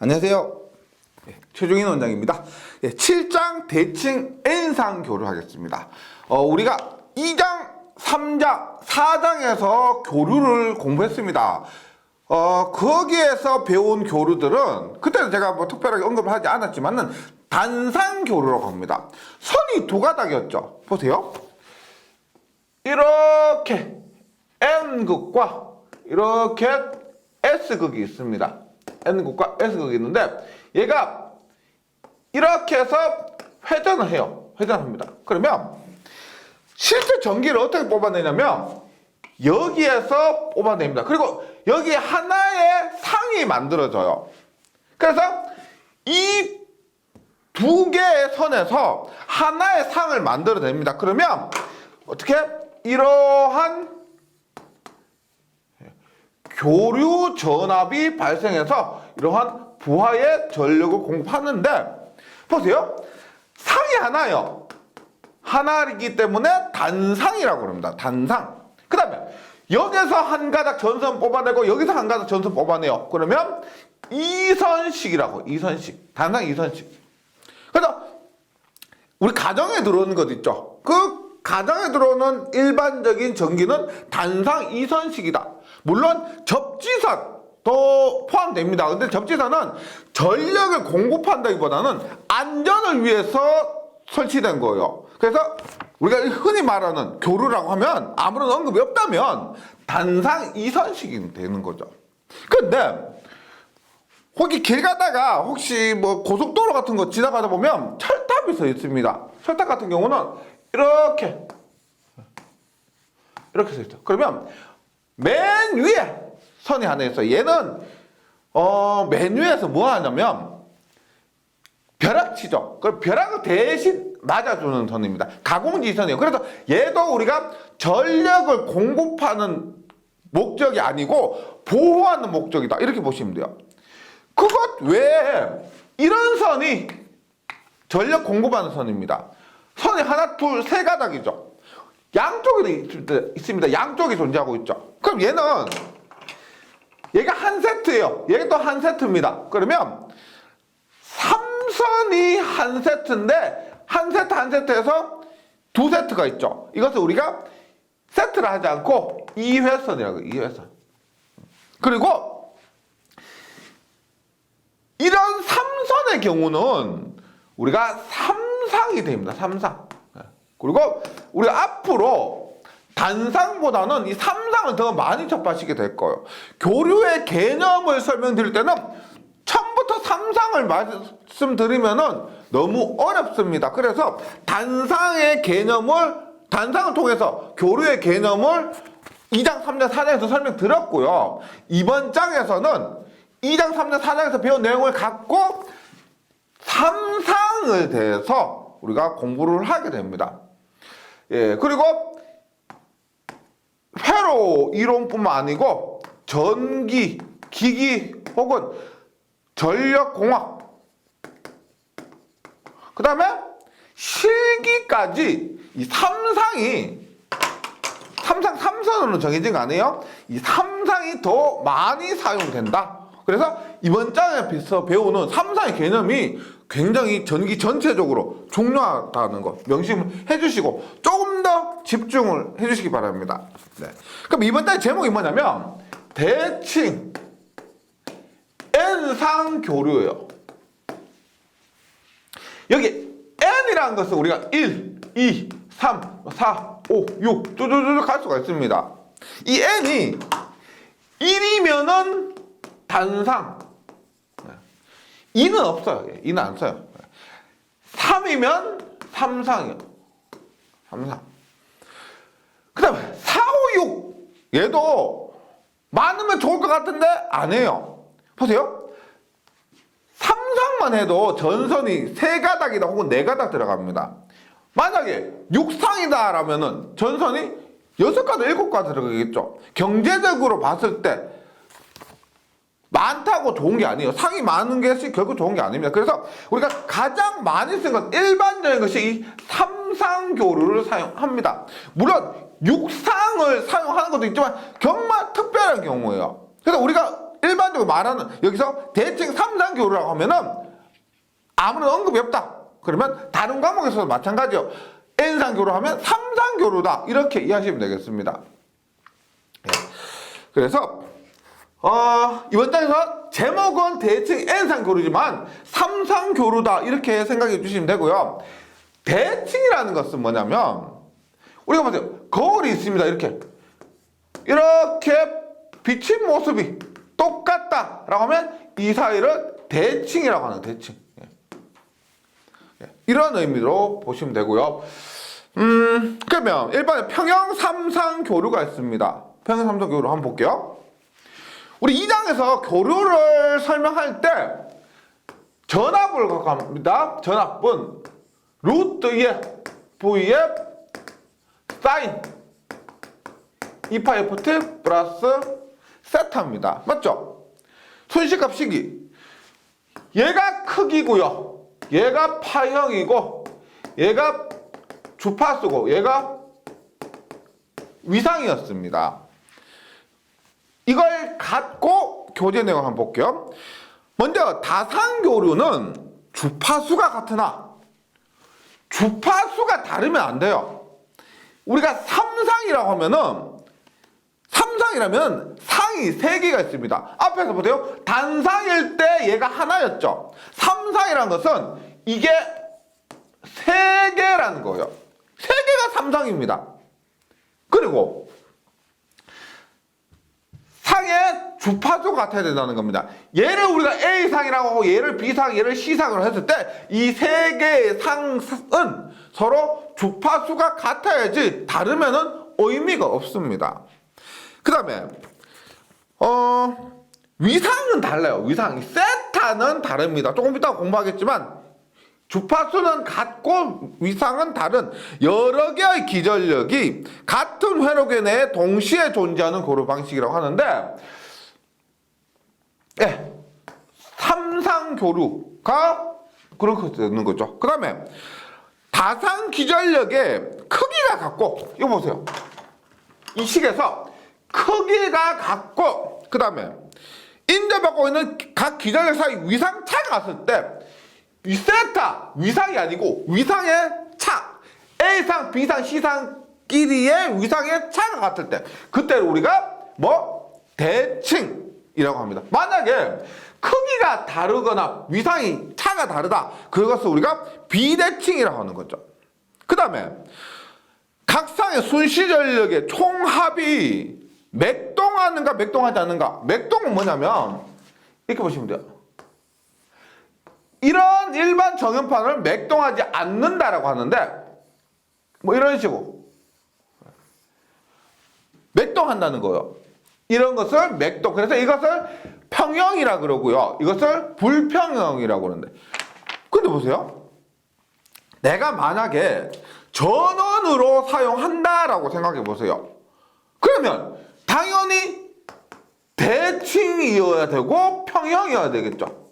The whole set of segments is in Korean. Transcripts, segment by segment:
안녕하세요. 최종인 원장입니다. 7장 대칭 N상 교를 하겠습니다. 우리가 2장, 3장, 4장에서 교류를 공부했습니다. 거기에서 배운 교류들은 그때는 제가 뭐 특별하게 언급을 하지 않았지만은 단상 교류라고 합니다. 선이 두 가닥이었죠. 보세요. 이렇게 N극과 이렇게 S극이 있습니다. N극과 S극이 있는데 얘가 이렇게 해서 회전을 해요. 회전합니다. 그러면 실제 전기를 어떻게 뽑아내냐면 여기에서 뽑아냅니다. 그리고 여기 하나의 상이 만들어져요. 그래서 이 두 개의 선에서 하나의 상을 만들어냅니다. 그러면 어떻게? 이러한 교류 전압이 발생해서 이러한 부하의 전력을 공급하는데 보세요. 상이 하나예요. 하나이기 때문에 단상이라고 합니다. 단상. 그 다음에 여기서 한 가닥 전선 뽑아내고 여기서 한 가닥 전선 뽑아내요. 그러면 이선식이라고. 이선식. 단상 이선식. 그래서 우리 가정에 들어오는 것 있죠. 그 가정에 들어오는 일반적인 전기는 단상 이선식이다. 물론 접지선도 포함됩니다. 근데 접지선은 전력을 공급한다기보다는 안전을 위해서 설치된 거예요. 그래서 우리가 흔히 말하는 교류라고 하면 아무런 언급이 없다면 단상 이선식이 되는 거죠. 근데 거기 길 가다가 혹시 뭐 고속도로 같은 거 지나가다 보면 철탑이 서 있습니다. 철탑 같은 경우는 이렇게 서 있죠. 그러면 맨 위에 선이 하나 있어요. 얘는 맨 위에서 뭐 하냐면 벼락치죠. 그 벼락을 대신 맞아주는 선입니다. 가공지선이에요. 그래서 얘도 우리가 전력을 공급하는 목적이 아니고 보호하는 목적이다. 이렇게 보시면 돼요. 그것 외에 이런 선이 전력 공급하는 선입니다. 선이 하나, 둘, 세 가닥이죠. 양쪽에도 있습니다. 양쪽이 존재하고 있죠. 그럼 얘가 한 세트예요. 얘도 한 세트입니다. 그러면 3선이 한 세트인데 한 세트에서 두 세트가 있죠. 이것을 우리가 세트를 하지 않고 2회선이라고. 2회선. 그리고 이런 3선의 경우는 우리가 3상이 됩니다. 3상. 그리고 우리가 앞으로 단상보다는 이 3상을 더 많이 접하시게 될 거예요. 교류의 개념을 설명드릴 때는 처음부터 3상을 말씀드리면은 너무 어렵습니다. 그래서 단상을 통해서 교류의 개념을 2장, 3장, 4장에서 설명드렸고요. 이번 장에서는 2장, 3장, 4장에서 배운 내용을 갖고 3상을 대해서 우리가 공부를 하게 됩니다. 그리고 회로 이론뿐만 아니고 전기, 기기 혹은 전력공학, 그 다음에 실기까지 이 3선으로 정해진 거 아니에요? 이 3상이 더 많이 사용된다. 그래서 이번 장에서 배우는 3상의 개념이 굉장히 전기 전체적으로 중요하다는 것 명심해 주시고 조금 더 집중을 해 주시기 바랍니다. 네. 그럼 이번 달 제목이 뭐냐면 대칭 N상 교류예요. 여기 N이라는 것은 우리가 1, 2, 3, 4, 5, 6 쭈쭈쭈 갈 수가 있습니다. 이 N이 1이면은 단상. 2는 없어요. 2는 안 써요. 3이면 3상이요. 3상. 그 다음에 4, 5, 6. 얘도 많으면 좋을 것 같은데 안 해요. 보세요. 3상만 해도 전선이 3가닥이다 혹은 4가닥 들어갑니다. 만약에 6상이다 라면은 전선이 6가닥, 7가닥 들어가겠죠. 경제적으로 봤을 때 많다고 좋은 게 아니에요. 상이 많은 것이 결국 좋은 게 아닙니다. 그래서 우리가 가장 많이 쓴 것, 일반적인 것이 이 3상 교류를 사용합니다. 물론 6상을 사용하는 것도 있지만 정말 특별한 경우예요. 그래서 우리가 일반적으로 일반적으로 말하는 여기서 대칭 3상 교류라고 하면은 아무런 언급이 없다. 그러면 다른 과목에서도 마찬가지요. N상 교류하면 3상 교류다. 이렇게 이해하시면 되겠습니다. 그래서 이번 장에서 제목은 대칭 N상 교류지만 3상 교류다. 이렇게 생각해 주시면 되고요. 대칭이라는 것은 뭐냐면 우리가 보세요. 거울이 있습니다. 이렇게 비친 모습이 똑같다라고 하면 이 사이를 대칭이라고 하는 대칭. 이런 의미로 보시면 되고요. 그러면 일반에 평형 3상 교류가 있습니다. 평형 3상 교류 한번 볼게요. 우리 2장에서 교류를 설명할 때 전압을 갖고 합니다. 전압은 루트의 V의 사인 2파이 FT 플러스 세타입니다. 맞죠? 순식값 식이 얘가 크기고요. 얘가 파형이고 얘가 주파수고 얘가 위상이었습니다. 이걸 갖고 교재 내용 한번 볼게요. 먼저 다상교류는 주파수가 같으나 주파수가 다르면 안 돼요. 우리가 3상이라고 하면은 3상이라면 상이 3개가 있습니다. 앞에서 보세요. 단상일 때 얘가 하나였죠. 3상이라는 것은 이게 3개라는 거예요. 3개가 3상입니다. 그리고 상의 주파수가 같아야 된다는 겁니다. 얘를 우리가 A상이라고 하고 얘를 B상, 얘를 C상으로 했을 때 이 3개의 상은 서로 주파수가 같아야지 다르면은 의미가 없습니다. 그 다음에 위상은 달라요. 위상. 세타는 다릅니다. 조금 이따 공부하겠지만 주파수는 같고 위상은 다른 여러 개의 기전력이 같은 회로계 내에 동시에 존재하는 고루 방식이라고 하는데 3상 교류가 그렇게 되는 거죠. 그 다음에 다상 기전력의 크기가 같고 이거 보세요. 이 식에서 크기가 같고 그 다음에 인정받고 있는 각 기전력 사이 위상차가 갔을 때 이 세타 위상이 아니고 위상의 차 A상, B상, C상끼리의 위상의 차가 같을 때 그때를 우리가 대칭이라고 합니다. 만약에 크기가 다르거나 위상이 차가 다르다 그것을 우리가 비대칭이라고 하는 거죠. 그 다음에 각 상의 순시전력의 총합이 맥동하는가 맥동하지 않는가. 맥동은 뭐냐면 이렇게 보시면 돼요. 이런 일반 정연판을 맥동하지 않는다라고 하는데 이런 식으로 맥동한다는 거예요. 이런 것을 맥동. 그래서 이것을 평형이라 그러고요. 이것을 불평형이라고 그러는데 근데 보세요. 내가 만약에 전원으로 사용한다라고 생각해 보세요. 그러면 당연히 대칭이어야 되고 평형이어야 되겠죠.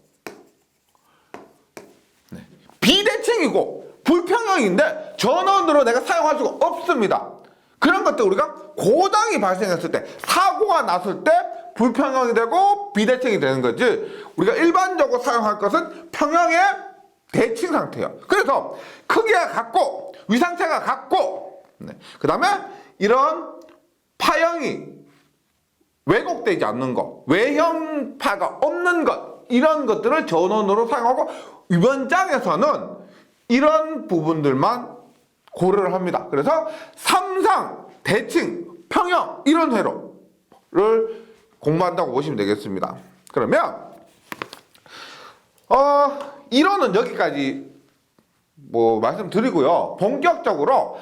비대칭이고 불평형인데 전원으로 내가 사용할 수가 없습니다. 그런 것들 우리가 고장이 발생했을 때 사고가 났을 때 불평형이 되고 비대칭이 되는 거지 우리가 일반적으로 사용할 것은 평형의 대칭 상태예요. 그래서 크기가 같고 위상차가 같고 그 다음에 이런 파형이 왜곡되지 않는 것 외형파가 없는 것 이런 것들을 전원으로 사용하고 이번 장에서는 이런 부분들만 고려를 합니다. 그래서 3상, 대칭, 평형 이런 회로를 공부한다고 보시면 되겠습니다. 그러면 이론은 여기까지 말씀드리고요. 본격적으로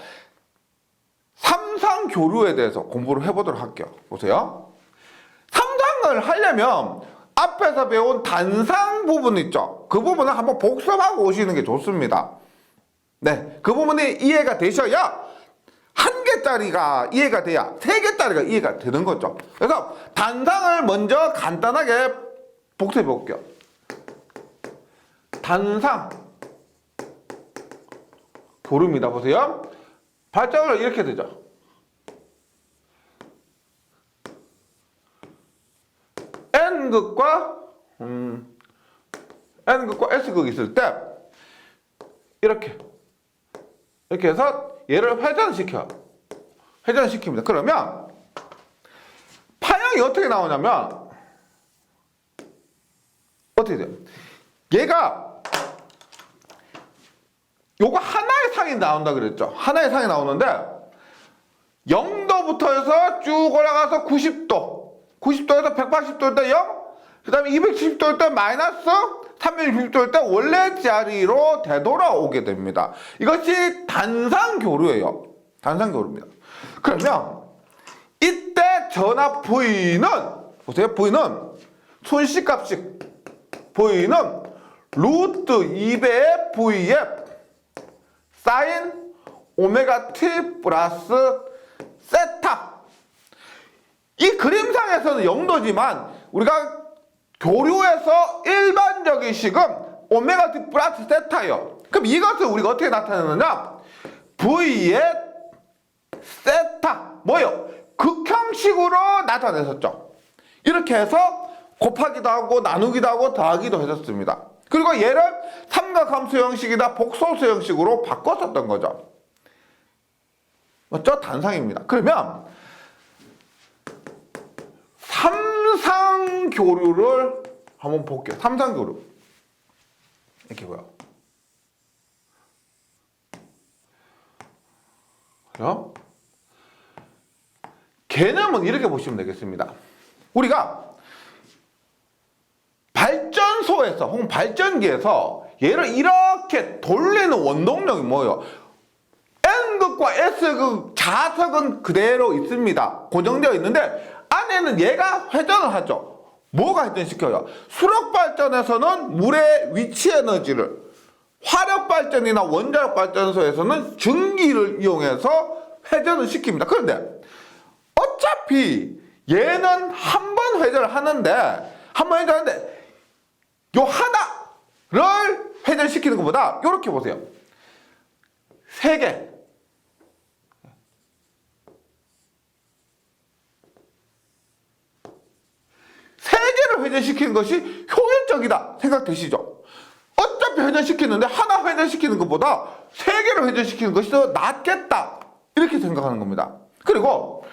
3상 교류에 대해서 공부를 해보도록 할게요. 보세요. 3상을 하려면 앞에서 배운 단상 부분 있죠. 그 부분을 한번 복습하고 오시는 게 좋습니다. 네, 그 부분이 이해가 되셔야 한 개짜리가 이해가 돼야 세 개짜리가 이해가 되는 거죠. 그래서 단상을 먼저 간단하게 복습해 볼게요. 단상 교류입니다. 보세요. 발자국을 이렇게 되죠. N극과 N극과 S극이 있을 때 이렇게 해서 얘를 회전시킵니다. 그러면 파형이 어떻게 나오냐면 어떻게 돼요? 얘가 요거 하나의 상이 나온다 그랬죠. 하나의 상이 나오는데 0도부터 해서 쭉 올라가서 90도에서 180도일 때 0, 그 다음에 270도일 때 마이너스, 360도일 때 원래 자리로 되돌아오게 됩니다. 이것이 단상교류예요. 단상교류입니다. 그러면 이때 전압 V는 보세요. V는 순식값식 V는 루트 2배의 V의 사인 오메가 t 플러스 세타. 이 그림상에서는 0도지만 우리가 교류에서 일반적인 식은 오메가 t 플러스 세타예요. 그럼 이것을 우리가 어떻게 나타내느냐? V의 세타 뭐예요? 극형식으로 나타냈었죠. 이렇게 해서 곱하기도 하고 나누기도 하고 더하기도 했었습니다. 그리고 얘를 삼각함수 형식이나 복소수 형식으로 바꿨었던 거죠. 맞죠? 단상입니다. 그러면 삼상교류를 한번 볼게요. 삼상교류 이렇게 보여. 그죠? 개념은 이렇게 보시면 되겠습니다. 우리가 발전소에서 혹은 발전기에서 얘를 이렇게 돌리는 원동력이 뭐예요? N극과 S극 자석은 그대로 있습니다. 고정되어 있는데 안에는 얘가 회전을 하죠. 뭐가 회전시켜요? 수력 발전에서는 물의 위치 에너지를, 화력 발전이나 원자력 발전소에서는 전기를 이용해서 회전을 시킵니다. 그런데 어차피 얘는 한 번 회전을 하는데 요 하나를 회전시키는 것보다 이렇게 보세요. 세 개를 회전시키는 것이 효율적이다 생각되시죠? 어차피 회전시키는데 하나 회전시키는 것보다 세 개를 회전시키는 것이 더 낫겠다 이렇게 생각하는 겁니다. 그리고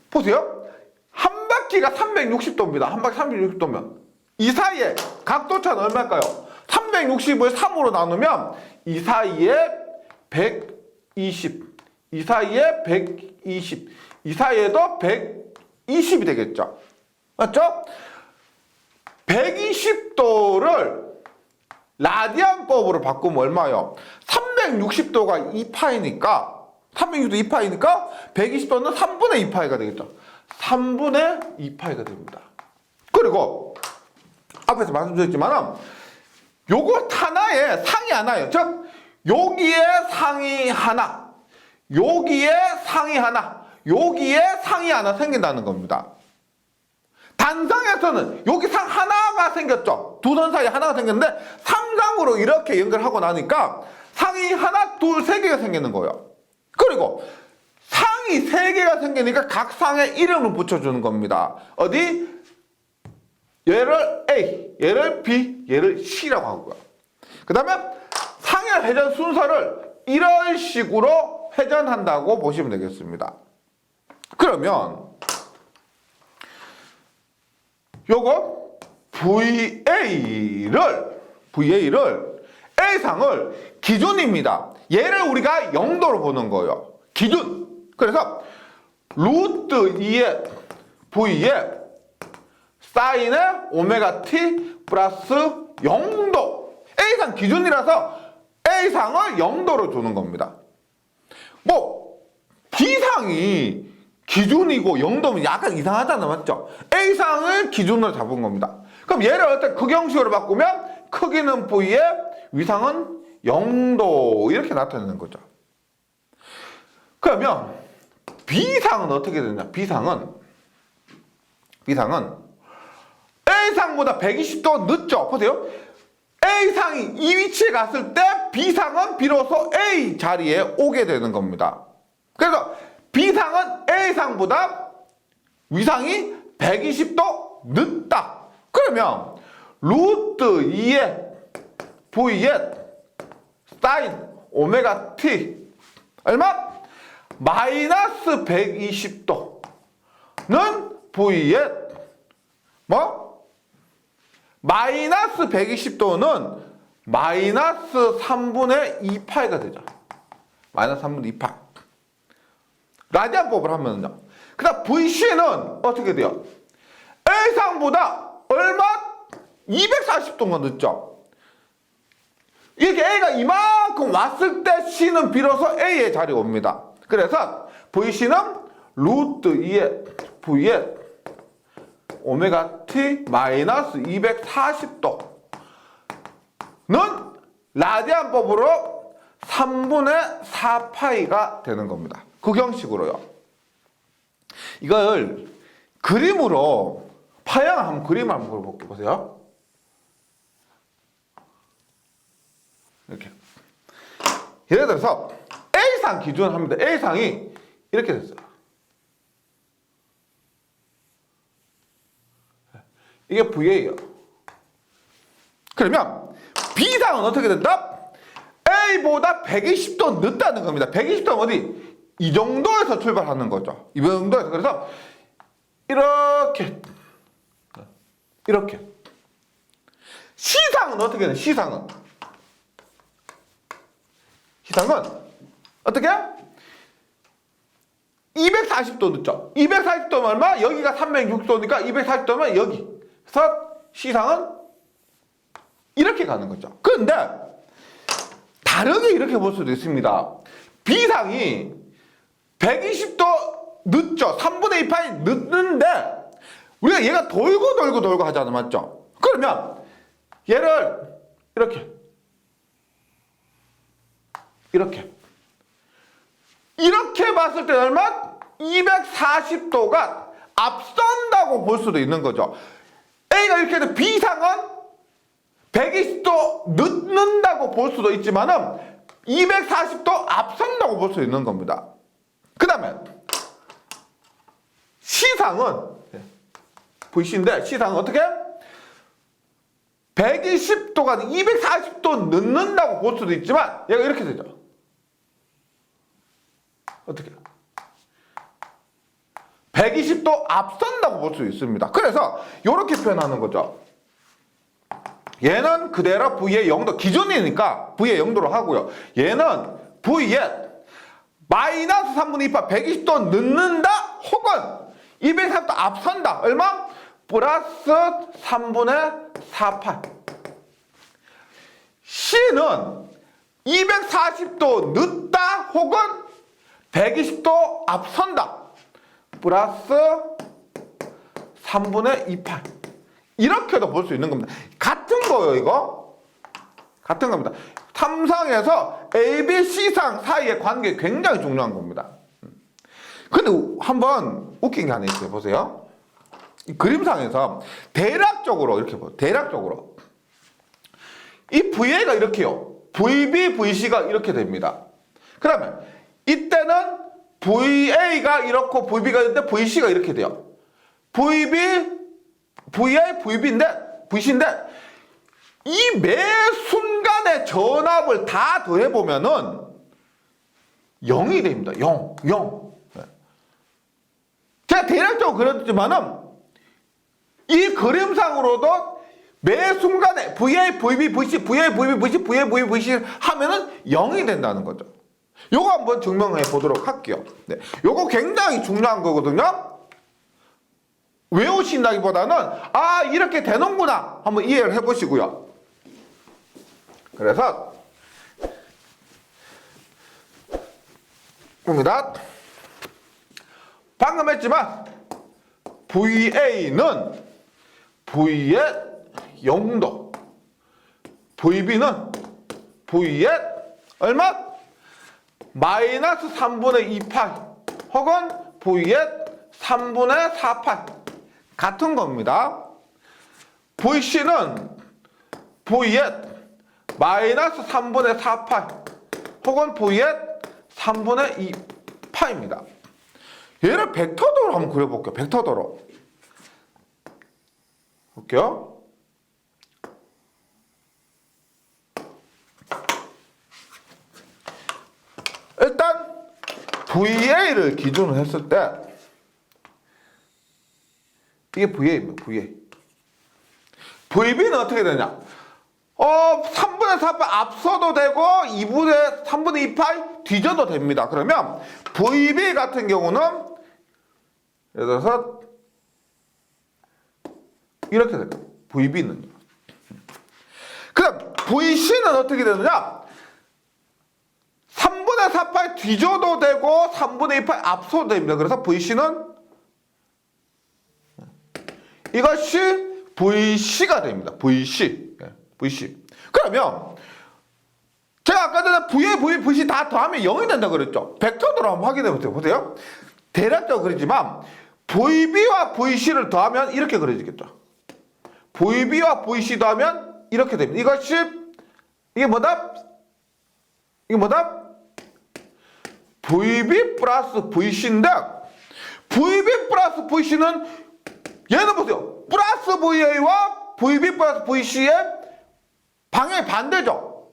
보세요. 한 바퀴가 360도입니다. 한 바퀴 360도면 이 사이에 각도차는 얼마일까요? 360을 3으로 나누면 이 사이에 120, 이 사이에 120, 이 사이에도 120이 되겠죠. 맞죠? 120도를 라디안법으로 바꾸면 얼마예요? 360도가 2파이니까 360도 2파이니까 120도는 3분의 2파이가 되겠죠. 3분의 2파이가 됩니다. 그리고 앞에서 말씀드렸지만 요거 하나에 상이 하나예요. 즉 여기에 상이 하나, 여기에 상이 하나, 여기에 상이 하나 생긴다는 겁니다. 단상에서는 여기 상 하나가 생겼죠. 두 선 사이에 하나가 생겼는데 삼상으로 이렇게 연결하고 나니까 상이 하나, 둘, 세 개가 생기는 거예요. 그리고 상이 세 개가 생기니까 각 상에 이름을 붙여주는 겁니다. 어디? 얘를 A, 얘를 B, 얘를 C라고 하고요. 그 다음에 상의 회전 순서를 이런 식으로 회전한다고 보시면 되겠습니다. 그러면 요거 VA를 A상을 기준입니다. 얘를 우리가 0도로 보는 거예요. 기준. 그래서 루트 2의 V에 사인의 오메가 t 플러스 0도. A상 기준이라서 A상을 0도로 주는 겁니다. 뭐 B상이 기준이고 0도면 약간 이상하잖아, 맞죠? A상을 기준으로 잡은 겁니다. 그럼 얘를 어떻게 극형식으로 바꾸면 크기는 V에 위상은 0도 이렇게 나타내는 거죠. 그러면 B상은 어떻게 되냐? B상은 A상보다 120도 늦죠? 보세요. A상이 이 위치에 갔을 때 B상은 비로소 A 자리에 오게 되는 겁니다. 그래서 B상은 A상보다 위상이 120도 늦다. 그러면 루트 2의 V의 사인 오메가 T 얼마? 마이너스 120도는 V의 뭐? 마이너스 120도는 마이너스 3분의 2파이가 되죠. 마이너스 3분의 2파이. 라디안법을 하면요. 그 다음 VC는 어떻게 돼요? A상보다 얼마? 240도가 늦죠. 이렇게 A가 이만큼 왔을 때 C는 비로소 A의 자리에 옵니다. 그래서 VC는 루트 2의 V의 오메가 T 마이너스 240도는 라디안법으로 3분의 4파이가 되는 겁니다. 그 형식으로요. 이걸 그림으로 파형을 한번 그림을 한번 그려볼게요. 보세요. 이렇게. 예를 들어서 A상 기준을 합니다. A상이 이렇게 됐어요. 이게 VA예요. 그러면 B상은 어떻게 된다? A보다 120도 늦다는 겁니다. 120도는 어디? 이 정도에서 출발하는 거죠. 이 정도에서. 그래서 이렇게 C상은 어떻게 되나? C상은 어떻게? 240도 늦죠. 240도면 얼마? 여기가 360도니까 240도면 여기. 그래서 C상은 이렇게 가는 거죠. 그런데 다르게 이렇게 볼 수도 있습니다. B상이 120도 늦죠. 3분의 2파이 늦는데 우리가 얘가 돌고 하잖아요. 맞죠? 그러면 얘를 이렇게 봤을 때 얼마? 240도가 앞선다고 볼 수도 있는 거죠. A가 이렇게 해도 B상은 120도 늦는다고 볼 수도 있지만은 240도 앞선다고 볼 수 있는 겁니다. 그 다음에 C상은 VC인데 C상은 어떻게? 120도가 240도 늦는다고 볼 수도 있지만 얘가 이렇게 되죠. 어떻게? 120도 앞선다고 볼 수 있습니다. 그래서 이렇게 표현하는 거죠. 얘는 그대로 V의 0도 기준이니까 V의 0도로 하고요. 얘는 V의 마이너스 3분의 2파 120도 늦는다 혹은 240도 앞선다. 얼마? 플러스 3분의 4파. C는 240도 늦다 혹은 120도 앞선다. 플러스 3분의 2파. 이렇게도 볼 수 있는 겁니다. 같은 거예요, 이거. 같은 겁니다. 삼상에서 A, B, C상 사이의 관계 굉장히 중요한 겁니다. 근데 한번 웃긴 게 하나 있어요. 보세요. 이 그림상에서 대략적으로 이렇게 보세요. 대략적으로. 이 VA가 이렇게요. VB, VC가 이렇게 됩니다. 그러면 이때는 VA가 이렇고 VB가 있는데 VC가 이렇게 돼요. VB, VA, VC인데 이 매 순간의 전압을 다 더해보면은 0이 됩니다. 0. 제가 대략적으로 그렸지만은 이 그림상으로도 매 순간에 VA, VB, VC, VA, VB, VC, VA, VB, VC 하면은 0이 된다는 거죠. 요거 한번 증명해 보도록 할게요. 네. 요거 굉장히 중요한 거거든요. 외우신다기보다는 아 이렇게 되는구나 한번 이해를 해보시고요. 그래서 봅니다. 방금 했지만 VA는 V의 0도, VB는 V의 얼마? 마이너스 3분의 2파 혹은 V의 3분의 4파 같은 겁니다. VC는 V의 마이너스 3분의 4파 혹은 V의 3분의 2파입니다. 얘를 벡터도로 한번 그려볼게요. 벡터도로. 볼게요. 일단 VA를 기준으로 했을 때 이게 VA입니다. VA. VB는 어떻게 되냐? 3분의 4파 앞서도 되고 3분의 2파 뒤져도 됩니다. 그러면 VB 같은 경우는 예를 들어서 이렇게 됩니다. VB는요. 그럼 VC는 어떻게 되느냐? 3분의 4파 뒤져도 되고 3분의 2파 앞서도 됩니다. 그래서 VC는 이것이 VC가 됩니다. VC. VC. 그러면 제가 아까 전에 VA, VB, VC 다 더하면 0이 된다 그랬죠. 벡터도로 한번 확인해 보세요. 보세요. 대략적으로 그리지만 VB와 VC를 더하면 이렇게 그려지겠죠. VB와 VC 더하면 이렇게 됩니다. 이것이 이게 뭐다? 이게 뭐다? VB 플러스 VC인데 VB 플러스 VC는 얘는 보세요. 플러스 VA와 VB 플러스 VC의 방향이 반대죠.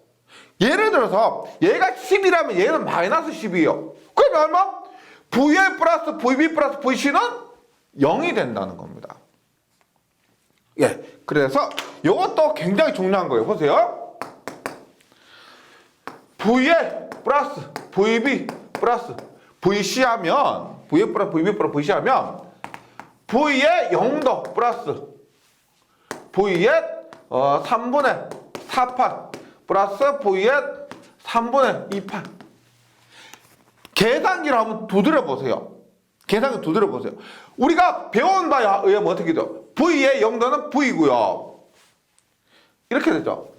예를 들어서 얘가 10이라면 얘는 마이너스 10이에요. 그러면 얼마? VA 플러스 VB 플러스 VC는 0이 된다는 겁니다. 예, 그래서 이것도 굉장히 중요한 거예요. 보세요. VA 플러스 VB 플러스 VC 하면 VA 플러스 VB 플러스 VC 하면 V의 0도 플러스 V의 3분의 4파 플러스 V의 3분의 2파. 계산기를 한번 두드려 보세요. 계산기 두드려 보세요. 우리가 배운 바에 의하면 어떻게 되죠? V의 0도는 V고요. 이렇게 되죠.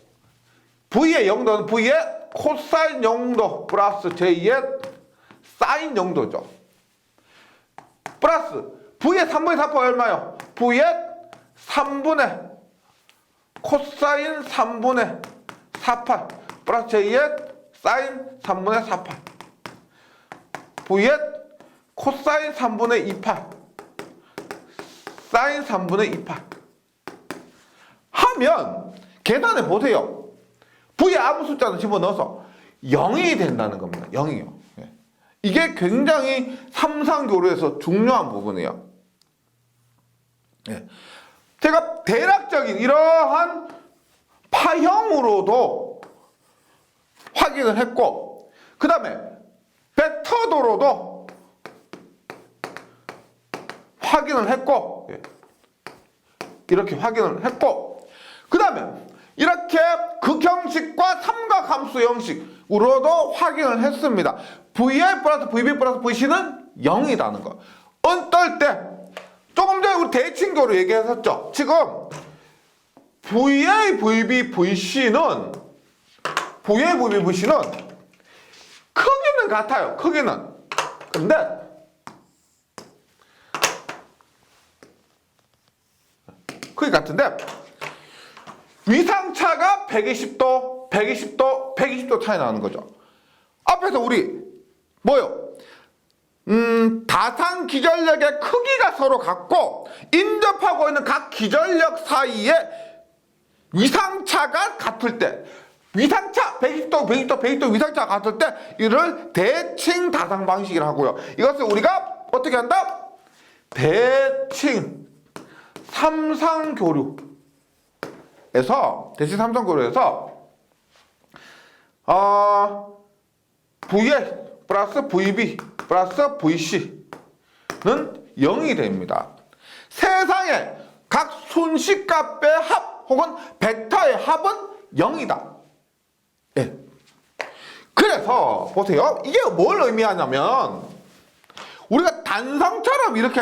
V의 0도는 V의 코사인 0도 플러스 J의 사인 0도죠. 플러스 V의 3분의 4파가 얼마요? V의 3분의 코사인 3분의 4파 플러스 J의 사인 3분의 4파 V의 코사인 3분의 2파 사인 3분의 2파 하면 계산해 보세요. V의 아무 숫자는 집어넣어서 0이 된다는 겁니다. 0이요. 이게 굉장히 삼상교류에서 중요한 부분이에요. 제가 대략적인 이러한 파형으로도 확인을 했고 그 다음에 벡터도로도 확인을 했고 이렇게 확인을 했고 그 다음에 이렇게 극형식과 삼각함수 형식으로도 확인을 했습니다. VA 플러스 VB 플러스 VC는 0이라는 거. 어떨 때 조금 전에 우리 대칭교로 얘기했었죠. 지금 VA, VB, VC는 크기는 같아요. 크기는. 근데 크기 같은데 위상차가 120도, 120도, 120도 차이 나는 거죠. 앞에서 우리 뭐요? 다산 기전력의 크기가 서로 같고 인접하고 있는 각 기전력 사이에 위상차가 같을 때 위상차 120도, 120도, 120도 위상차가 같을 때 이를 대칭 다상 방식이라고 하고요. 이것을 우리가 어떻게 한다? 대칭 삼상교류에서 VA 플러스 VB 플러스 VC는 0이 됩니다. 세상에 각 순식값의 합 혹은 벡터의 합은 0이다. 예. 그래서 보세요. 이게 뭘 의미하냐면 우리가 단상처럼 이렇게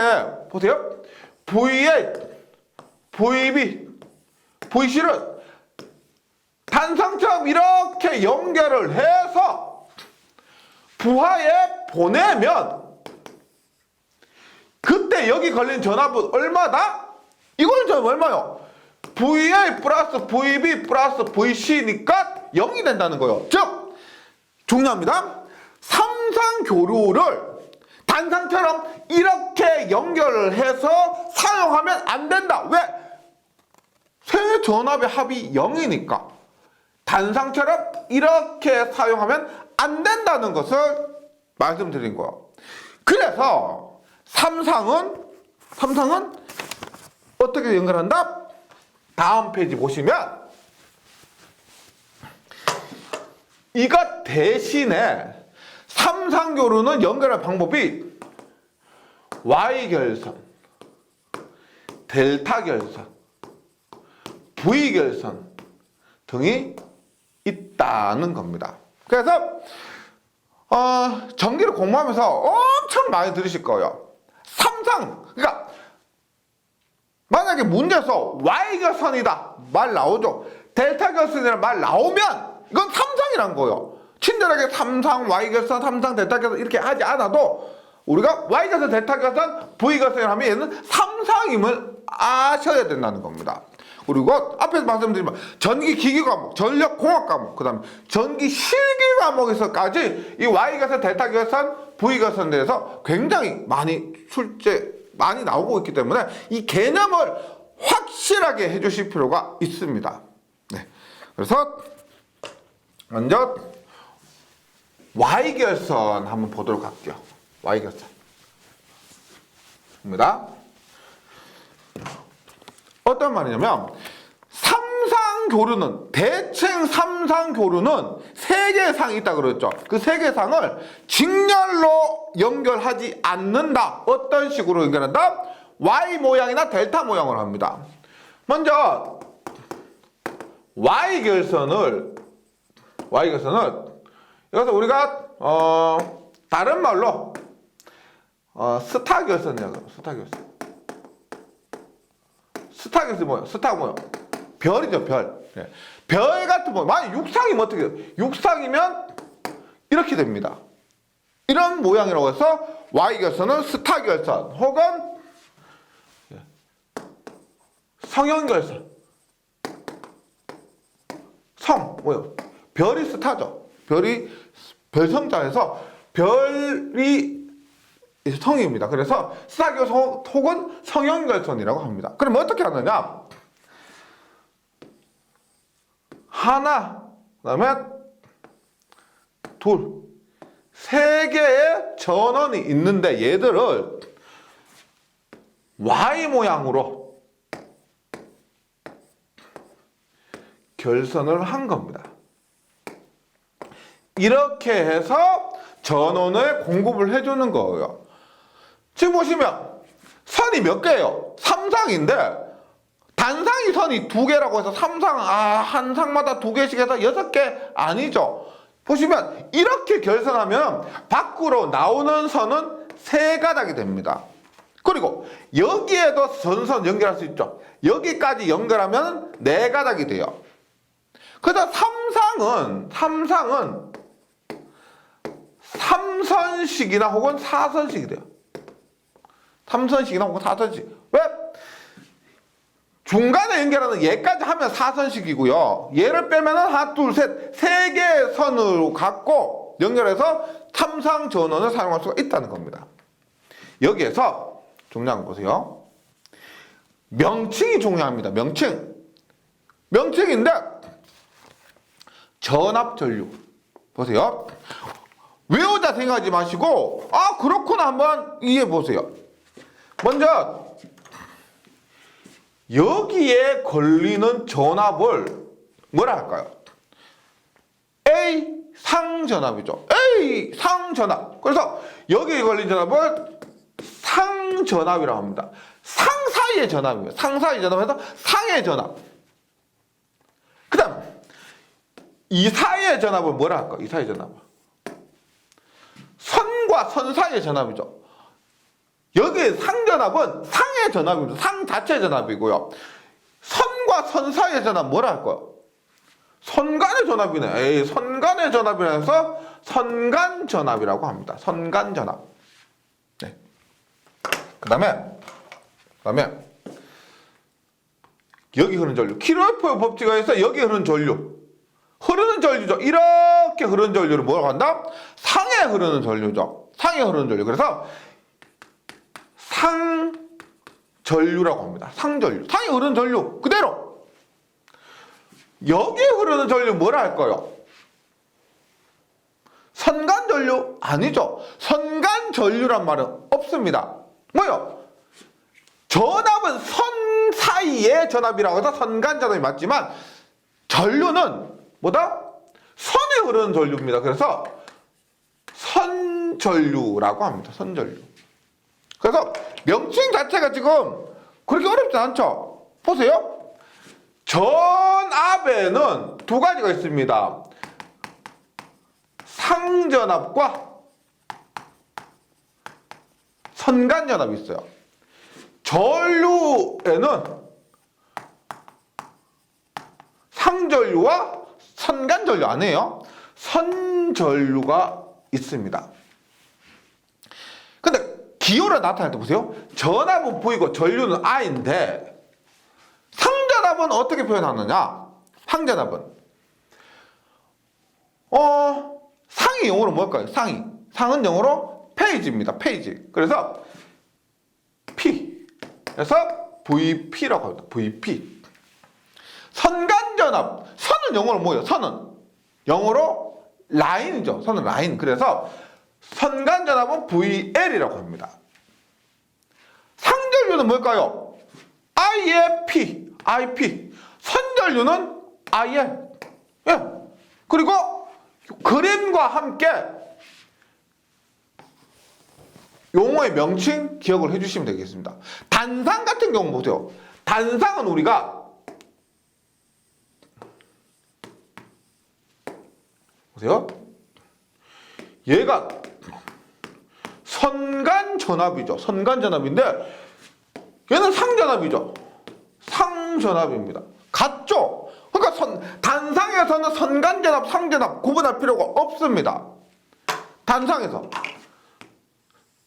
보세요. VA, VB, VC를 단상처럼 이렇게 연결을 해서 부하에 보내면 그때 여기 걸린 전압은 얼마다? 이걸 좀 얼마요? VA 플러스 VB 플러스 VC니까 0이 된다는 거예요. 즉 중요합니다. 삼상교류를 단상처럼 이렇게 연결을 해서 사용하면 안 된다. 왜? 세 전압의 합이 0이니까 단상처럼 이렇게 사용하면 안 된다는 것을 말씀드린 거예요. 그래서 삼상은 어떻게 연결한다? 다음 페이지 보시면 이것 대신에 삼상교로는 연결할 방법이 Y결선, 델타결선, V결선 등이 있다는 겁니다. 그래서 전기를 공부하면서 엄청 많이 들으실 거예요. 삼상, 그러니까 만약에 문제에서 Y결선이다 말 나오죠. 델타결선이라는 말 나오면 이건 삼상이란 거예요. 친절하게 삼상, Y결선, 삼상, 델타결선 이렇게 하지 않아도 우리가 Y결선, 델타결선, V결선을 하면 얘는 삼상임을 아셔야 된다는 겁니다. 그리고 앞에서 말씀드리면 전기기기 과목, 전력공학 과목, 그 다음에 전기실기 과목에서까지 이 Y결선, 델타결선, V결선에 대해서 굉장히 많이 많이 나오고 있기 때문에 이 개념을 확실하게 해주실 필요가 있습니다. 네. 그래서 먼저 Y결선 한번 보도록 할게요. Y결선 입니다. 어떤 말이냐면 삼상교류는 대칭 삼상교류는 세 개의 상이 있다 그랬죠. 그 세 개의 상을 직렬로 연결하지 않는다. 어떤 식으로 연결한다? Y 모양이나 델타 모양으로 합니다. 먼저 Y결선을 여기서 우리가 다른 말로 스타결선이라고 해요. 스타결선이 뭐예요? 스타가 뭐예요? 별이죠, 별. 네. 별 같은 거. 만약 육상이면 어떻게 돼요? 육상이면 이렇게 됩니다. 이런 모양이라고 해서 Y결선은 스타결선 혹은 성형결선. 뭐예요? 별이 스타죠. 별이 별성자에서 별이 성입니다. 그래서 스타결선 혹은 성형결선이라고 합니다. 그럼 어떻게 하느냐? 하나, 그다음에 둘, 세 개의 전원이 있는데 얘들을 Y 모양으로 결선을 한 겁니다. 이렇게 해서 전원을 공급을 해주는 거예요. 지금 보시면 선이 몇 개예요? 삼상인데 단상이 선이 두 개라고 해서 삼상 한 상마다 두 개씩 해서 6개 아니죠. 보시면 이렇게 결선하면 밖으로 나오는 선은 3가닥이 됩니다. 그리고 여기에도 전선 연결할 수 있죠. 여기까지 연결하면 4가닥이 돼요. 그래서 삼상은 3선식이나 혹은 4선식이 돼요. 3선식이나 혹은 4선식. 왜? 중간에 연결하는 얘까지 하면 4선식이고요. 얘를 빼면 하나, 둘, 셋, 3개의 선으로 갖고 연결해서 삼상 전원을 사용할 수가 있다는 겁니다. 여기에서 중요한 거 보세요. 명칭이 중요합니다. 명칭인데 전압전류. 보세요. 외우자 생각하지 마시고 그렇구나 한번 이해해 보세요. 먼저 여기에 걸리는 전압을 뭐라 할까요? A 상전압이죠. A 상전압. 그래서 여기에 걸린 전압을 상전압이라고 합니다. 상 사이의 전압이에요. 상 사이의 전압에서 상의 전압. 그 다음 이 사이의 전압을 뭐라 할까요? 이 사이의 전압을 선과 선 사이의 전압이죠. 여기 상전압은 상의 전압입니다. 상 자체 전압이고요. 선과 선 사이의 전압 뭐라 할까요? 선간의 전압이네. 선간의 전압이라서 선간전압이라고 합니다. 선간전압. 네. 그 다음에 여기 흐르는 전류. 키로프의 법칙에 의해서 여기 흐르는 전류. 흐르는 전류죠. 이렇게 흐르는 전류를 뭐라고 한다? 상에 흐르는 전류죠. 상에 흐르는 전류. 그래서 상전류라고 합니다. 상전류. 상에 흐르는 전류 그대로 여기에 흐르는 전류 뭐라 할까요? 선간전류 아니죠. 선간전류란 말은 없습니다. 뭐요? 전압은 선 사이의 전압이라고 해서 선간전압이 맞지만 전류는 뭐다? 선에 흐르는 전류입니다. 그래서 선전류라고 합니다. 선전류. 그래서 명칭 자체가 지금 그렇게 어렵지 않죠? 보세요. 전압에는 두 가지가 있습니다. 상전압과 선간전압이 있어요. 전류에는 상전류와 선간전류 아니에요. 선전류가 있습니다. 근데 기호를 나타낼 때 보세요. 전압은 V고 전류는 I인데 상전압은 어떻게 표현하느냐? 상전압은 상이 영어로 뭘까요? 상이. 상은 영어로 페이지입니다. 페이지. 그래서 P. 그래서 VP라고 합니다. VP. 선간전압. 선은 영어로 뭐예요? 선은 영어로 라인이죠. 선은 라인. 그래서 선간전압은 VL이라고 합니다. 상전류는 뭘까요? I의 P. IP. 선전류는 IL. 예. 그리고 그림과 함께 용어의 명칭 기억을 해주시면 되겠습니다. 단상 같은 경우 보세요. 단상은 우리가 보세요. 얘가 선간전압이죠. 선간전압인데 얘는 상전압이죠. 상전압입니다. 같죠? 그러니까 단상에서는 선간전압, 상전압 구분할 필요가 없습니다. 단상에서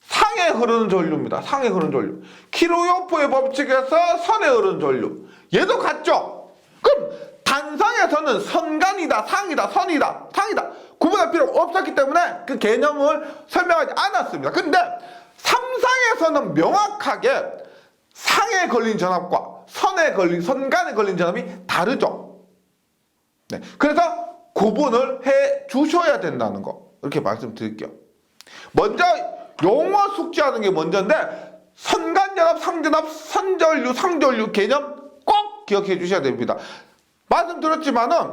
상에 흐르는 전류입니다. 상에 흐르는 전류. 키로요프의 법칙에서 선에 흐르는 전류. 얘도 같죠? 그럼 단상에서는 선간이다, 상이다, 선이다, 상이다 구분할 필요가 없었기 때문에 그 개념을 설명하지 않았습니다. 근데 삼상에서는 명확하게 상에 걸린 전압과 선간에 걸린 전압이 다르죠. 네. 그래서 구분을 해 주셔야 된다는 거. 이렇게 말씀드릴게요. 먼저 용어 숙지하는 게 먼저인데 선간전압, 상전압, 선전류, 상전류 개념 꼭 기억해 주셔야 됩니다. 말씀드렸지만은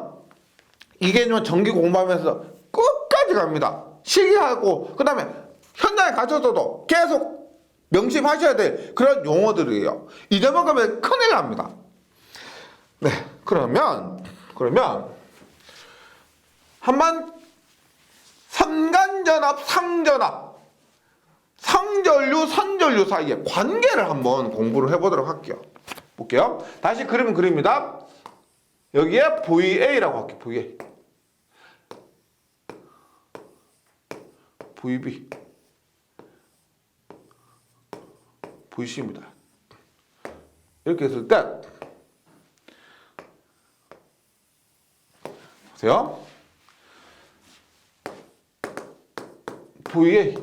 이 개념은 전기 공부하면서 끝까지 갑니다. 시기하고 그 다음에 현장에 가셔서도 계속 명심하셔야 될 그런 용어들이에요. 잊어먹으면 큰일 납니다. 네, 그러면 한번 선간전압, 상전압, 상전류, 선전류 사이의 관계를 한번 공부를 해보도록 할게요. 볼게요. 다시 그림은 그립니다. 여기에 VA라고 할게요. VA. VB. VC입니다. 이렇게 했을 때 보세요. VA.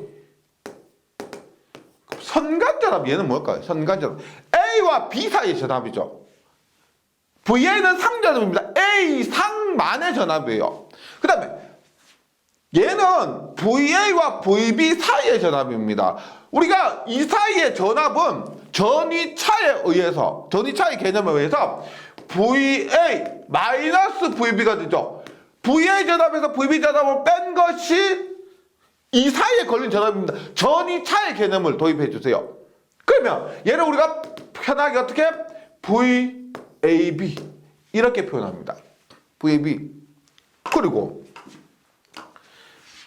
선간전압 얘는 뭘까요? 선간전압. A와 B 사이의 전압이죠. VA는 상전압입니다. A 상만의 전압이에요. 그 다음에 얘는 VA와 VB 사이의 전압입니다. 우리가 이 사이의 전압은 전위차에 의해서, 전위차의 개념에 의해서 VA 마이너스 VB가 되죠. VA 전압에서 VB 전압을 뺀 것이 이 사이에 걸린 전압입니다. 전위차의 개념을 도입해 주세요. 그러면 얘를 우리가 편하게 어떻게? VAB 이렇게 표현합니다. VAB. 그리고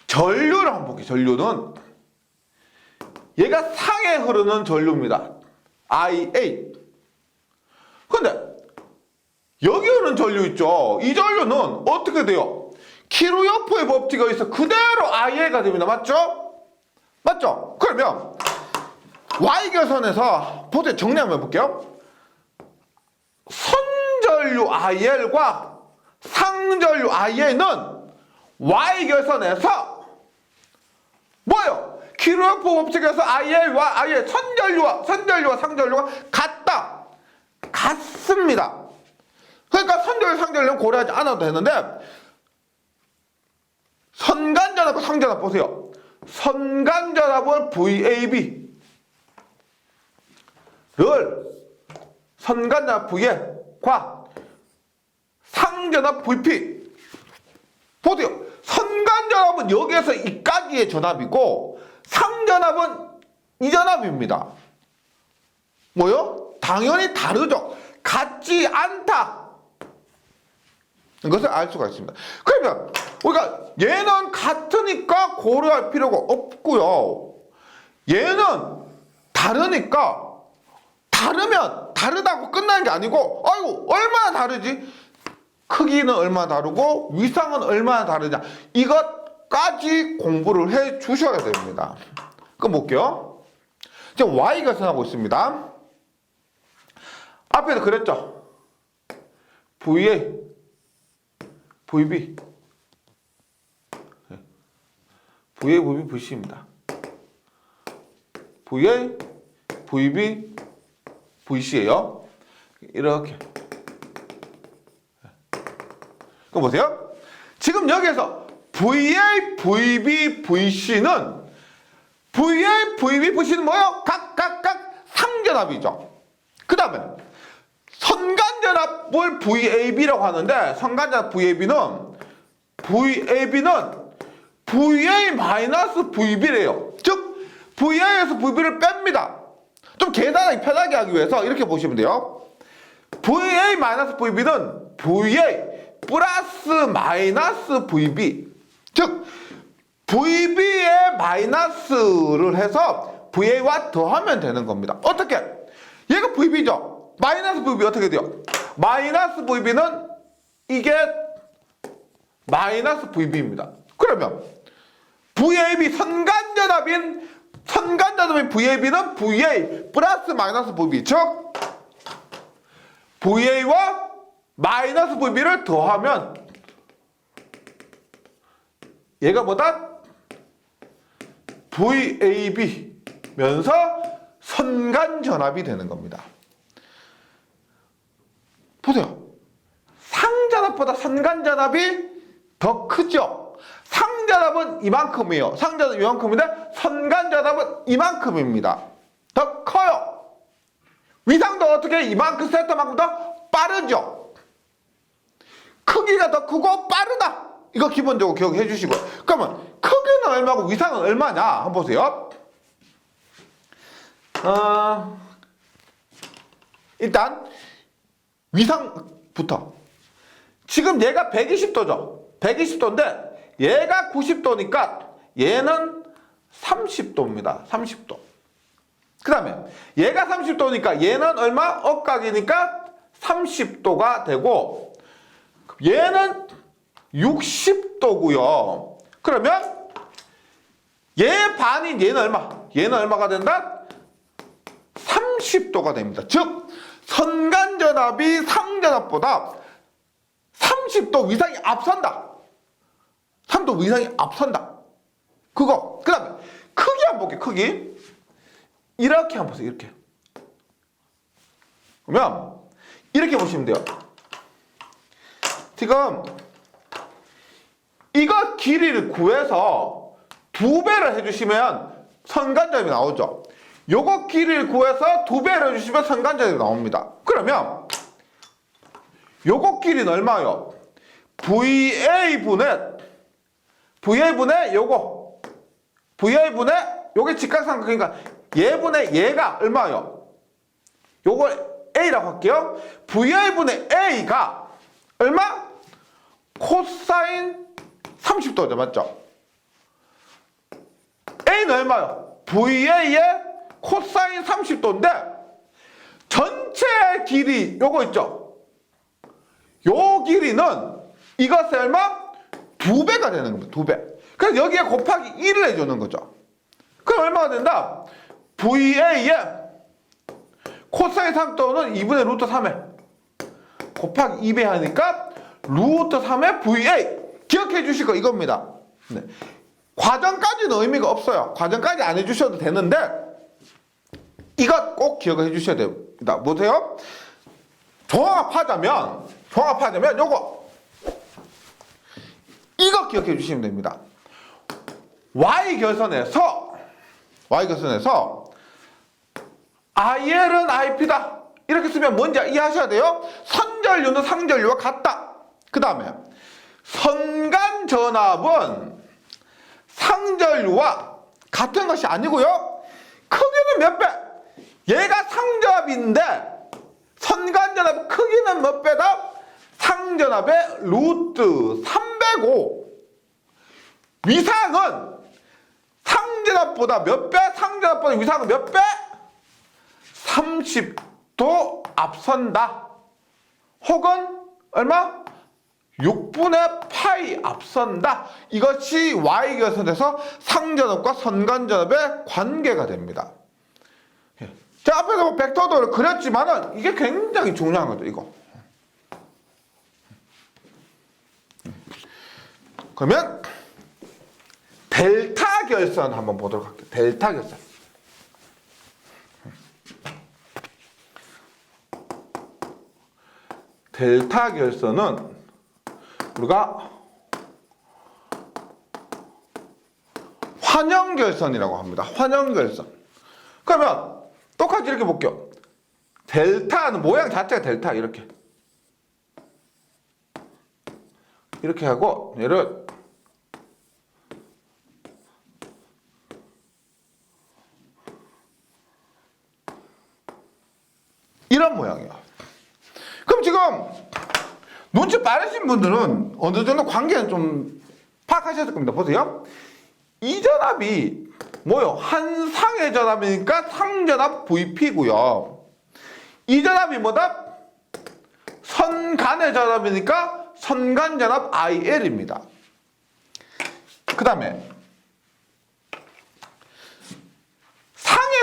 전류를 한번 볼게요. 전류는 얘가 상에 흐르는 전류입니다. IA. 근데 여기 흐르는 전류 있죠. 이 전류는 어떻게 돼요? 키로요프의 법칙에 의해서 그대로 IA가 됩니다. 맞죠? 맞죠? 그러면 Y결선에서 보세요. 정리 한번 해볼게요. 선전류 IL과 상전류 IA는 Y결선에서 뭐예요? 키로요프 법칙에서 IL과 IA 선전류와 상전류가 같다. 같습니다. 그러니까 선절, 상절은 고려하지 않아도 되는데 선간전압과 상전압 보세요. 선간전압은 VAB를 선간전압 V과 상전압 VP 보세요. 선간전압은 여기에서 이까지의 전압이고 상전압은 이 전압입니다. 뭐요? 당연히 다르죠. 같지 않다. 이것을 알 수가 있습니다. 그러면 우리가 얘는 같으니까 고려할 필요가 없고요. 얘는 다르니까 다르면 다르다고 끝나는 게 아니고 아이고 얼마나 다르지? 크기는 얼마나 다르고 위상은 얼마나 다르냐 이것까지 공부를 해 주셔야 됩니다. 그럼 볼게요. 지금 Y가 선하고 있습니다. 앞에서 그랬죠. VA, VB, VA, VB, VC입니다. VA, VB, VC예요. 이렇게. 그럼 보세요. 지금 여기에서 VA, VB, VC는 VA, VB, VC는 뭐예요? 각각 상전압이죠. 그 다음에 선간전압을 VAB라고 하는데 선간전압 VAB는 VA-VB래요. 즉 VA에서 VB를 뺍니다. 좀 계산하기 편하게 하기 위해서 이렇게 보시면 돼요. VA-VB는 VA 플러스 마이너스 VB 즉 VB에 마이너스를 해서 VA와 더하면 되는 겁니다. 어떻게? 얘가 VB죠. 마이너스 VB 어떻게 돼요? 마이너스 VB는 이게 마이너스 VB입니다. 그러면 VAB 선간전압인 VAB는 VA 플러스 마이너스 VB 즉 VA와 마이너스 VB를 더하면 얘가 뭐다? VAB면서 선간전압이 되는 겁니다. 보세요. 상전압보다 선간전압이 더 크죠? 상전압은 이만큼이에요. 상전압은 이만큼인데 선간전압은 이만큼입니다. 더 커요. 위상도 어떻게 이만큼 세트만큼 더 빠르죠? 크기가 더 크고 빠르다. 이거 기본적으로 기억해 주시고요. 그러면 크기는 얼마고 위상은 얼마냐? 한번 보세요. 일단 위상부터. 지금 얘가 120도죠. 120도인데 얘가 90도니까 얘는 30도입니다. 30도. 그 다음에 얘가 30도니까 얘는 얼마? 억각이니까 30도가 되고 얘는 60도고요. 그러면 얘 반인 얘는 얼마? 얘는 얼마가 된다? 30도가 됩니다. 즉 선간전압이 상전압보다 30도 위상이 앞선다. 3도 위상이 앞선다. 그거. 그 다음에 크기 한번 볼게요. 크기. 이렇게 한번 보세요. 이렇게. 그러면 이렇게 보시면 돼요. 지금 이거 길이를 구해서 2배를 해주시면 선간전압이 나오죠. 요거 길이를 구해서 2배를 해주시면 선간전압이 나옵니다. 그러면 요거 길이는 얼마요? VA분의 요거 VA분의 요게 직각삼각형이니까 얘분의 얘가 얼마요? 요거 A라고 할게요. VA분의 A가 얼마? 코사인 30도죠. 맞죠? A는 얼마요? VA의 코사인 30도인데 전체 길이 요거 있죠? 요 길이는 이것의 얼마? 2배가 되는 겁니다. 2배. 그래서 여기에 곱하기 1을 해주는 거죠. 그럼 얼마가 된다? VA의 코사인 30도는 2분의 루트 3에 곱하기 2배 하니까 루트 3의 VA 기억해 주실 거 이겁니다. 네. 과정까지는 의미가 없어요. 과정까지 안 해주셔도 되는데 이것 꼭 기억해 주셔야 됩니다. 보세요. 종합하자면 요거 이거 기억해 주시면 됩니다. Y결선에서 IL은 IP다 이렇게 쓰면 뭔지 이해하셔야 돼요. 선전류는 상전류와 같다. 그 다음에 선간전압은 상전류와 같은 것이 아니고요. 크기는 몇 배? 얘가 상전압인데 선간전압 크기는 몇 배다? 상전압의 루트 305. 위상은 상전압보다 몇 배? 상전압보다 위상은 몇 배? 30도 앞선다. 혹은 얼마? 6분의 파이 앞선다. 이것이 Y결선에서 상전압과 선간전압의 관계가 됩니다. 자, 앞에서 뭐 벡터도를 그렸지만은 이게 굉장히 중요한 거죠, 이거. 그러면 델타 결선 한번 보도록 할게요. 델타 결선. 델타 결선은 우리가 환영결선이라고 합니다. 환영결선. 그러면 똑같이 이렇게 볼게요. 델타는 모양 자체가 델타 이렇게 하고 얘를 이런 모양이에요. 그럼 지금 눈치 빠르신 분들은 어느 정도 관계는 좀 파악하셨을 겁니다. 보세요. 이 전압이 뭐요? 한상의 전압이니까 상전압 VP고요. 이 전압이 뭐다? 선간의 전압이니까 선간전압 IL입니다. 그 다음에 상에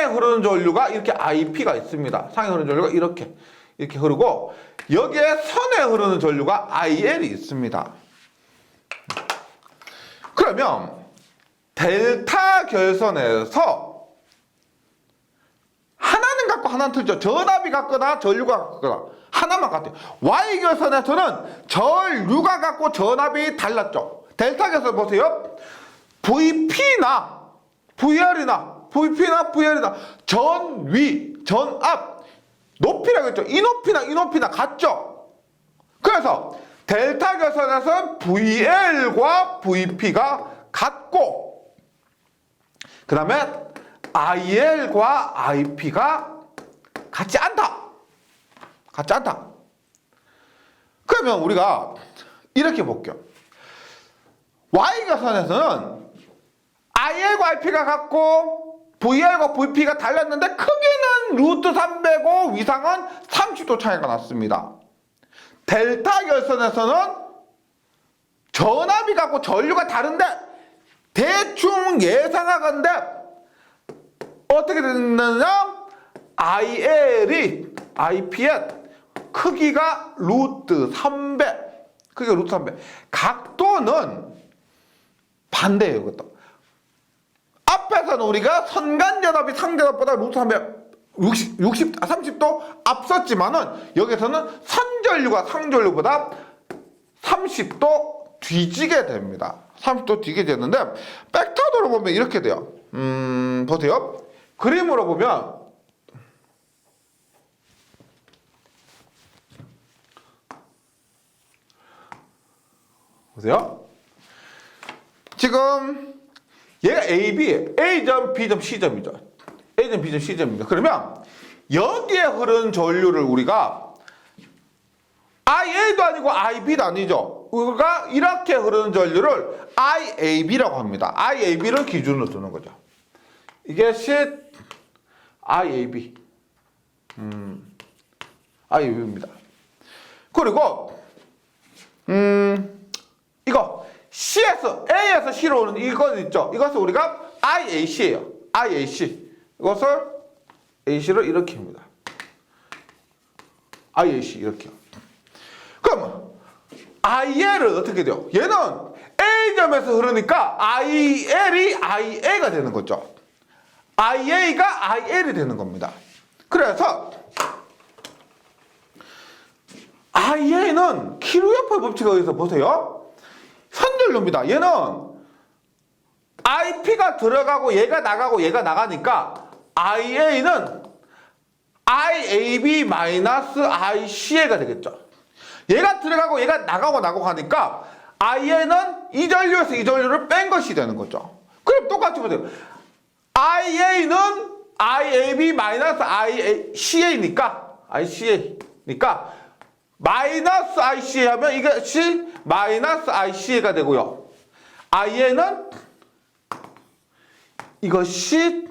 흐르는 전류가 이렇게 IP가 있습니다. 상에 흐르는 전류가 이렇게 흐르고 여기에 선에 흐르는 전류가 IL이 있습니다. 그러면 델타 결선에서 하나는 같고 하나는 틀리죠. 전압이 같거나 전류가 같거나 하나만 같아요. Y결선에서는 전류가 같고 전압이 달랐죠. 델타 결선 보세요. VP나 VR이나 전위, 전압, 높이라고 했죠. 이 높이나 같죠. 그래서 델타 결선에서는 VL과 VP가 같고 그 다음에 IL과 IP가 같지 않다. 그러면 우리가 이렇게 볼게요. Y결선에서는 IL과 IP가 같고 VR과 VP가 달랐는데 크기는 루트 305, 위상은 30도 차이가 났습니다. 델타 결선에서는 전압이 같고 전류가 다른데 대충 예상하건대 어떻게 됐느냐? IL이 IP의 크기가 루트 3배. 각도는 반대예요, 이것도. 앞에서는 우리가 선간전압이 상전압보다 루트 30도 앞섰지만은 여기서는 선전류가 상전류보다 30도 뒤지게 됩니다. 30도 뒤지게 되는데 벡터도로 보면 이렇게 돼요. 보세요. 그림으로 보면 보세요. 지금 얘가 AB, A점, B점, C점이죠. A점, B점, C점입니다. 그러면 여기에 흐르는 전류를 우리가 IA도 아니고 IB도 아니죠. 우리가 이렇게 흐르는 전류를 IAB라고 합니다. IAB를 기준으로 두는 거죠. 이게 IAB. IAB입니다. 그리고 이거 A에서 C로 오는 이것 있죠. 이것을 우리가 IAC예요. IAC. 이것을 AC를 이렇게 합니다. IAC 이렇게요. 그럼 IL은 어떻게 돼요? 얘는 A점에서 흐르니까 IL이 IA가 되는 거죠. IA가 IL이 되는 겁니다. 그래서 IA는 키루요프의 법칙에 의해서 보세요. 선전류입니다. 얘는 IP가 들어가고 얘가 나가고 얘가 나가니까 IA는 IAB-ICA가 되겠죠. 얘가 들어가고 얘가 나가고 하니까 IA는 이 전류에서 이 전류를 뺀 것이 되는 거죠. 그럼 똑같이 보세요. IA는 IAB-ICA니까 마이너스 ICA 하면 이것이 마이너스 ICA가 되고요. IA는 이것이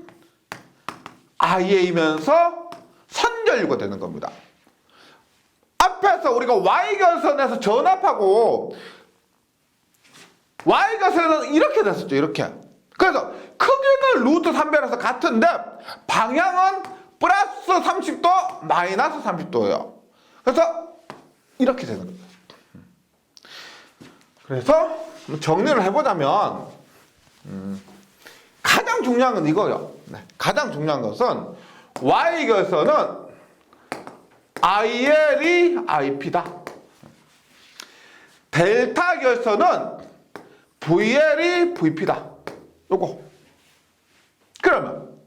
IA면서 선전류가 되는 겁니다. 앞에서 우리가 Y결선에서 전압하고 Y결선은 이렇게 됐었죠. 이렇게. 그래서 크기는 루트 3배라서 같은데 방향은 플러스 30도 마이너스 30도예요. 그래서 이렇게 되는 거예요. 그래서 정리를 해보자면 가장 중요한 건 이거예요. 가장 중요한 것은 Y결선은 IL이 IP다. 델타 결선은 VL이 VP다. 요거. 그러면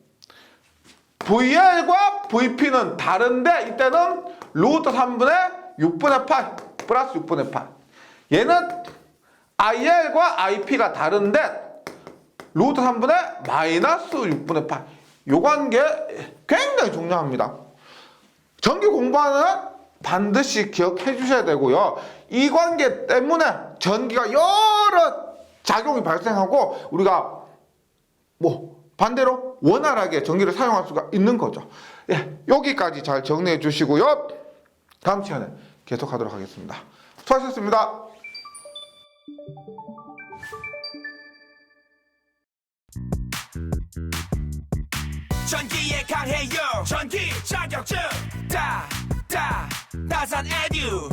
VL과 VP는 다른데 이때는 루트 3분의 6분의 8 플러스 6분의 8. 얘는 IL과 IP가 다른데 루트 3분의 마이너스 6분의 8. 요 관계 굉장히 중요합니다. 전기 공부하는 반드시 기억해 주셔야 되고요. 이 관계 때문에 전기가 여러 작용이 발생하고 우리가 반대로 원활하게 전기를 사용할 수가 있는 거죠. 예, 여기까지 잘 정리해 주시고요. 다음 시간에 계속하도록 하겠습니다. 수고하셨습니다. 전기에 강해요. 전기 자격증 나산 에듀